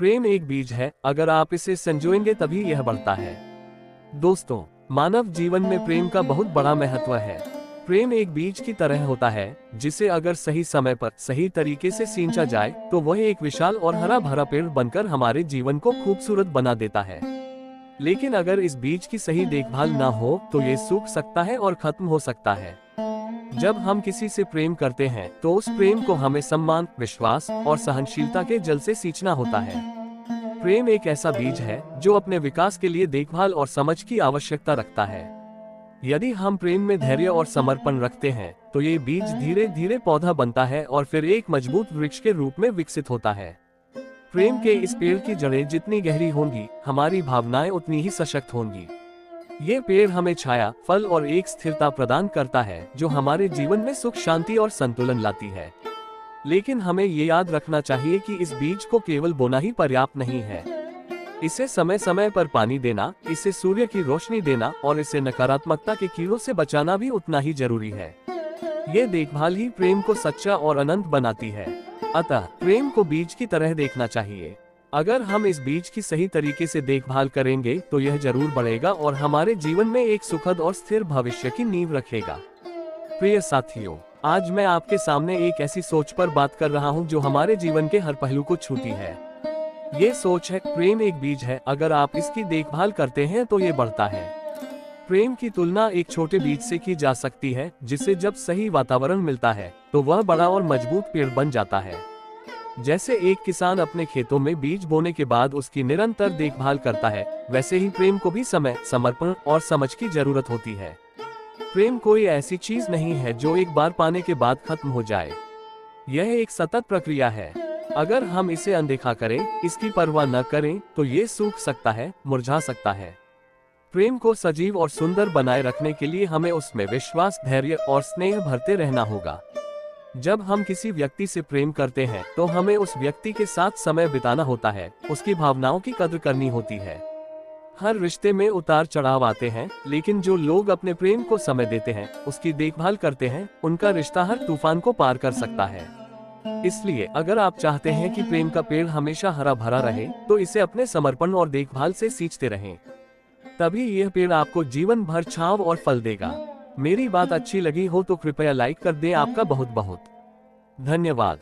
प्रेम एक बीज है, अगर आप इसे संजोएंगे तभी यह बढ़ता है। दोस्तों, मानव जीवन में प्रेम का बहुत बड़ा महत्व है। प्रेम एक बीज की तरह होता है, जिसे अगर सही समय पर सही तरीके से सींचा जाए तो वह एक विशाल और हरा भरा पेड़ बनकर हमारे जीवन को खूबसूरत बना देता है। लेकिन अगर इस बीज की सही देखभाल न हो तो ये सूख सकता है और खत्म हो सकता है। जब हम किसी से प्रेम करते हैं तो उस प्रेम को हमें सम्मान, विश्वास और सहनशीलता के जल से सींचना होता है। प्रेम एक ऐसा बीज है जो अपने विकास के लिए देखभाल और समझ की आवश्यकता रखता है। यदि हम प्रेम में धैर्य और समर्पण रखते हैं तो ये बीज धीरे धीरे पौधा बनता है और फिर एक मजबूत वृक्ष के रूप में विकसित होता है। प्रेम के इस पेड़ की जड़ें जितनी गहरी होंगी, हमारी भावनाएं उतनी ही सशक्त होंगी। ये पेड़ हमें छाया, फल और एक स्थिरता प्रदान करता है जो हमारे जीवन में सुख, शांति और संतुलन लाती है। लेकिन हमें ये याद रखना चाहिए कि इस बीज को केवल बोना ही पर्याप्त नहीं है। इसे समय समय पर पानी देना, इसे सूर्य की रोशनी देना और इसे नकारात्मकता के कीड़ों से बचाना भी उतना ही जरूरी है। ये देखभाल ही प्रेम को सच्चा और अनंत बनाती है। अतः प्रेम को बीज की तरह देखना चाहिए। अगर हम इस बीज की सही तरीके से देखभाल करेंगे तो यह जरूर बढ़ेगा और हमारे जीवन में एक सुखद और स्थिर भविष्य की नींव रखेगा। प्रिय साथियों, आज मैं आपके सामने एक ऐसी सोच पर बात कर रहा हूं जो हमारे जीवन के हर पहलू को छूती है। ये सोच है, प्रेम एक बीज है, अगर आप इसकी देखभाल करते हैं तो ये बढ़ता है। प्रेम की तुलना एक छोटे बीज से की जा सकती है, जिसे जब सही वातावरण मिलता है तो वह बड़ा और मजबूत पेड़ बन जाता है। जैसे एक किसान अपने खेतों में बीज बोने के बाद उसकी निरंतर देखभाल करता है, वैसे ही प्रेम को भी समय, समर्पण और समझ की जरूरत होती है। प्रेम कोई ऐसी चीज नहीं है जो एक बार पाने के बाद खत्म हो जाए। यह एक सतत प्रक्रिया है। अगर हम इसे अनदेखा करें, इसकी परवाह न करें तो ये सूख सकता है, मुरझा सकता है। प्रेम को सजीव और सुंदर बनाए रखने के लिए हमें उसमें विश्वास, धैर्य और स्नेह भरते रहना होगा। जब हम किसी व्यक्ति से प्रेम करते हैं तो हमें उस व्यक्ति के साथ समय बिताना होता है, उसकी भावनाओं की कद्र करनी होती है। हर रिश्ते में उतार चढ़ाव आते हैं, लेकिन जो लोग अपने प्रेम को समय देते हैं, उसकी देखभाल करते हैं, उनका रिश्ता हर तूफान को पार कर सकता है। इसलिए अगर आप चाहते हैं कि प्रेम का पेड़ हमेशा हरा भरा रहे तो इसे अपने समर्पण और देखभाल से सींचते रहें। तभी यह पेड़ आपको जीवन भर छांव और फल देगा। मेरी बात अच्छी लगी हो तो कृपया लाइक कर दें। आपका बहुत बहुत धन्यवाद।